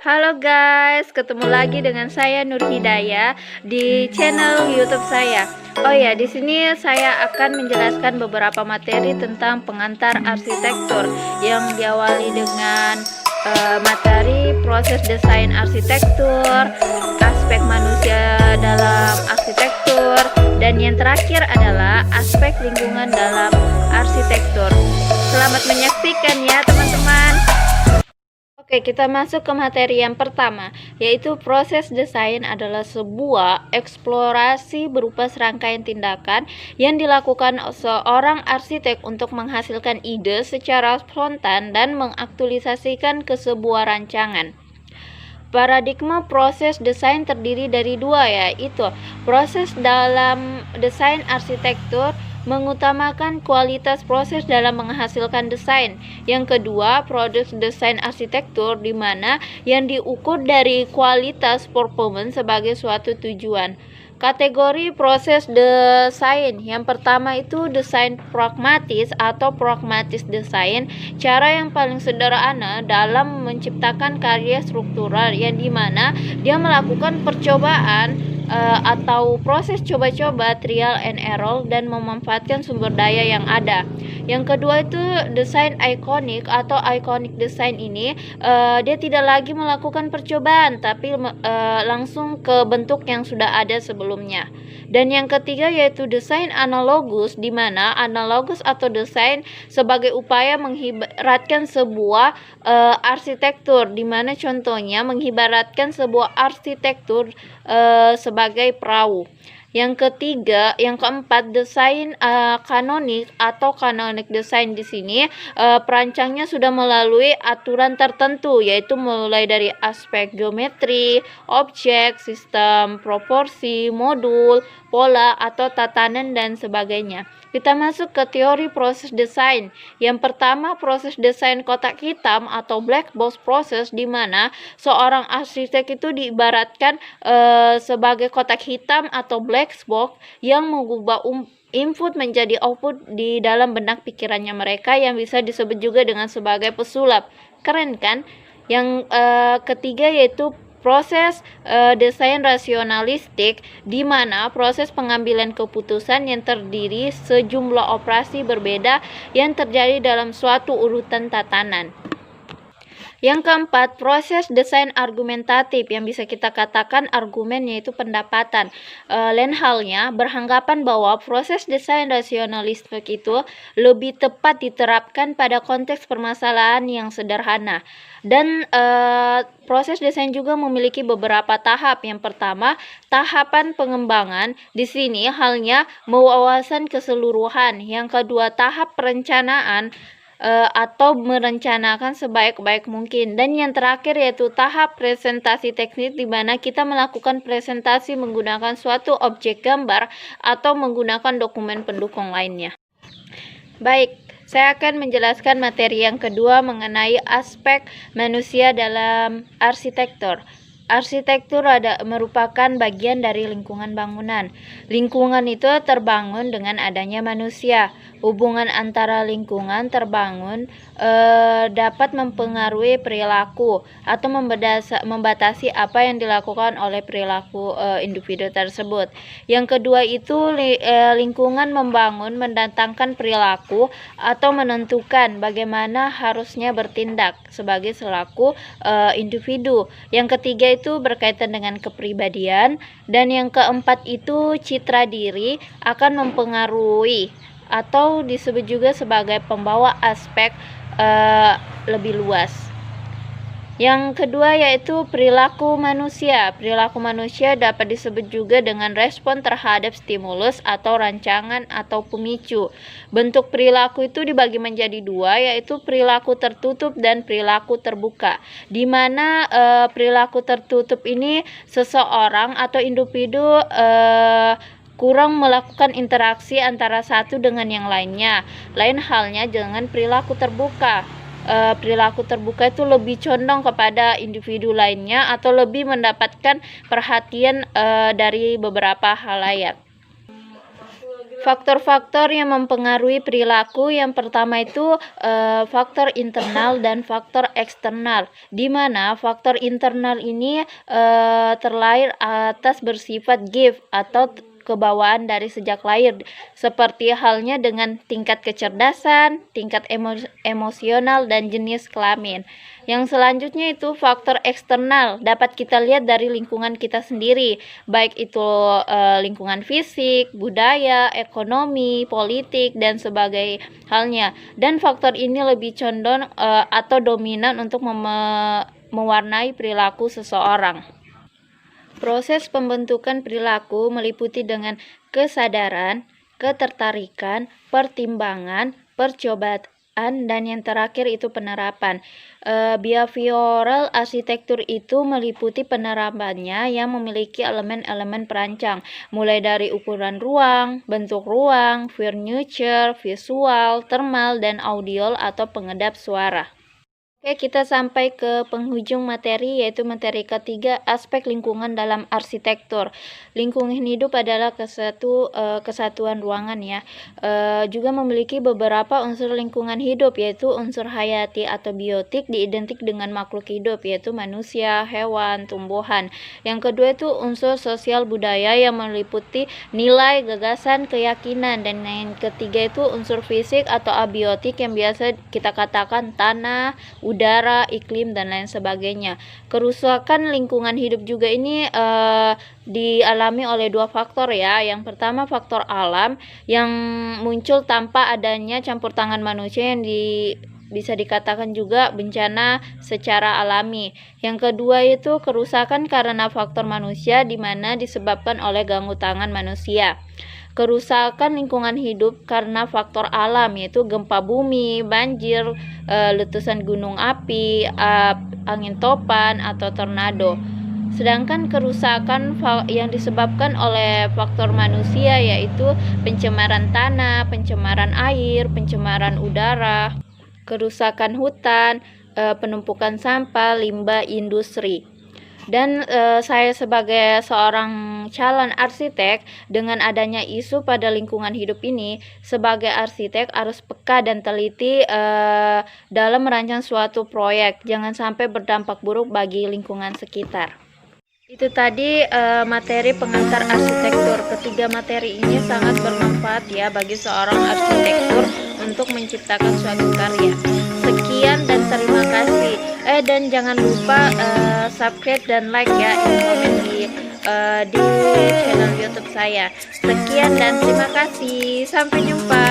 Halo guys, ketemu lagi dengan saya Nur Hidayah di channel YouTube saya. Oh ya, di sini saya akan menjelaskan beberapa materi tentang pengantar arsitektur yang diawali dengan materi proses desain arsitektur, aspek manusia dalam arsitektur, dan yang terakhir adalah aspek lingkungan dalam arsitektur. Selamat menyaksikan ya teman-teman. Oke, kita masuk ke materi yang pertama, yaitu proses desain adalah sebuah eksplorasi berupa serangkaian tindakan yang dilakukan seorang arsitek untuk menghasilkan ide secara spontan dan mengaktualisasikan ke sebuah rancangan. Paradigma proses desain terdiri dari dua, yaitu proses dalam desain arsitektur mengutamakan kualitas proses dalam menghasilkan desain. Yang kedua, produk desain arsitektur di mana yang diukur dari kualitas performance sebagai suatu tujuan. Kategori proses desain yang pertama itu desain pragmatis atau pragmatis desain, cara yang paling sederhana dalam menciptakan karya struktural yang dimana dia melakukan percobaan atau proses coba-coba trial and error dan memanfaatkan sumber daya yang ada. Yang kedua itu desain ikonik atau iconic design ini dia tidak lagi melakukan percobaan tapi langsung ke bentuk yang sudah ada sebelumnya. Dan yang ketiga yaitu desain analogus, di mana analogus atau desain sebagai upaya mengibaratkan sebuah arsitektur, di mana contohnya mengibaratkan sebuah arsitektur sebagai perahu. Yang keempat desain kanonik atau canonic design. Di sini perancangnya sudah melalui aturan tertentu, yaitu mulai dari aspek geometri, objek, sistem proporsi, modul, pola atau tatanan dan sebagainya. Kita masuk ke teori proses desain. Yang pertama, proses desain kotak hitam atau black box process, di mana seorang arsitek itu diibaratkan sebagai kotak hitam atau black box yang mengubah input menjadi output di dalam benak pikirannya mereka, yang bisa disebut juga dengan sebagai pesulap. Keren kan? Yang ketiga yaitu proses desain rasionalistik, di mana proses pengambilan keputusan yang terdiri sejumlah operasi berbeda yang terjadi dalam suatu urutan tatanan. Yang keempat, proses desain argumentatif, yang bisa kita katakan argumen yaitu pendapatan. Lain halnya beranggapan bahwa proses desain rasionalistik itu lebih tepat diterapkan pada konteks permasalahan yang sederhana. Dan proses desain juga memiliki beberapa tahap. Yang pertama, tahapan pengembangan. Di sini halnya wawasan keseluruhan. Yang kedua, tahap perencanaan atau merencanakan sebaik-baik mungkin. Dan yang terakhir yaitu tahap presentasi teknis, di mana kita melakukan presentasi menggunakan suatu objek gambar atau menggunakan dokumen pendukung lainnya. Baik, saya akan menjelaskan materi yang kedua mengenai aspek manusia dalam arsitektur. Arsitektur merupakan bagian dari lingkungan bangunan. Lingkungan itu terbangun dengan adanya manusia. Hubungan antara lingkungan terbangun dapat mempengaruhi perilaku atau membatasi apa yang dilakukan oleh perilaku individu tersebut. Yang kedua itu lingkungan membangun mendatangkan perilaku atau menentukan bagaimana harusnya bertindak sebagai selaku individu. Yang ketiga itu berkaitan dengan kepribadian, dan yang keempat itu citra diri akan mempengaruhi atau disebut juga sebagai pembawa aspek lebih luas. Yang kedua yaitu perilaku manusia. Perilaku manusia dapat disebut juga dengan respon terhadap stimulus atau rancangan atau pemicu. Bentuk perilaku itu dibagi menjadi dua, yaitu perilaku tertutup dan perilaku terbuka. Di mana perilaku tertutup ini seseorang atau individu kurang melakukan interaksi antara satu dengan yang lainnya. Lain halnya dengan perilaku terbuka. Perilaku terbuka itu lebih condong kepada individu lainnya atau lebih mendapatkan perhatian dari beberapa halayak. Faktor-faktor yang mempengaruhi perilaku yang pertama itu faktor internal dan faktor eksternal, di mana faktor internal ini terlahir atas bersifat gift atau kebawaan dari sejak lahir, seperti halnya dengan tingkat kecerdasan, tingkat emosional, dan jenis kelamin. Yang selanjutnya itu faktor eksternal, dapat kita lihat dari lingkungan kita sendiri, baik itu lingkungan fisik, budaya, ekonomi, politik, dan sebagainya halnya. Dan faktor ini lebih condong atau dominan untuk mewarnai perilaku seseorang. Proses pembentukan perilaku meliputi dengan kesadaran, ketertarikan, pertimbangan, percobaan, dan yang terakhir itu penerapan. Behavioral arsitektur itu meliputi penerapannya yang memiliki elemen-elemen perancang, mulai dari ukuran ruang, bentuk ruang, furniture, visual, thermal, dan audio atau pengedap suara. Oke, kita sampai ke penghujung materi, yaitu materi ketiga, aspek lingkungan dalam arsitektur. Lingkungan hidup adalah kesatuan ruangan ya. Juga memiliki beberapa unsur lingkungan hidup, yaitu unsur hayati atau biotik diidentik dengan makhluk hidup, yaitu manusia, hewan, tumbuhan. Yang kedua itu unsur sosial budaya yang meliputi nilai, gagasan, keyakinan. Dan yang ketiga itu unsur fisik atau abiotik yang biasa kita katakan tanah, udara, iklim, dan lain sebagainya. Kerusakan lingkungan hidup juga ini dialami oleh dua faktor ya. Yang pertama faktor alam yang muncul tanpa adanya campur tangan manusia yang bisa dikatakan juga bencana secara alami. Yang kedua itu kerusakan karena faktor manusia, di mana disebabkan oleh ganggu tangan manusia. Kerusakan lingkungan hidup karena faktor alam, yaitu gempa bumi, banjir, letusan gunung api, angin topan, atau tornado. Sedangkan kerusakan yang disebabkan oleh faktor manusia yaitu pencemaran tanah, pencemaran air, pencemaran udara, kerusakan hutan, penumpukan sampah, limbah industri. Dan saya sebagai seorang calon arsitek, dengan adanya isu pada lingkungan hidup ini, sebagai arsitek harus peka dan teliti dalam merancang suatu proyek, jangan sampai berdampak buruk bagi lingkungan sekitar. Itu tadi materi pengantar arsitektur. Ketiga materi ini sangat bermanfaat ya bagi seorang arsitektur untuk menciptakan suatu karya. Sekian dan terima kasih. Dan jangan lupa subscribe dan like ya, komen di channel YouTube saya. Sekian dan terima kasih. Sampai jumpa.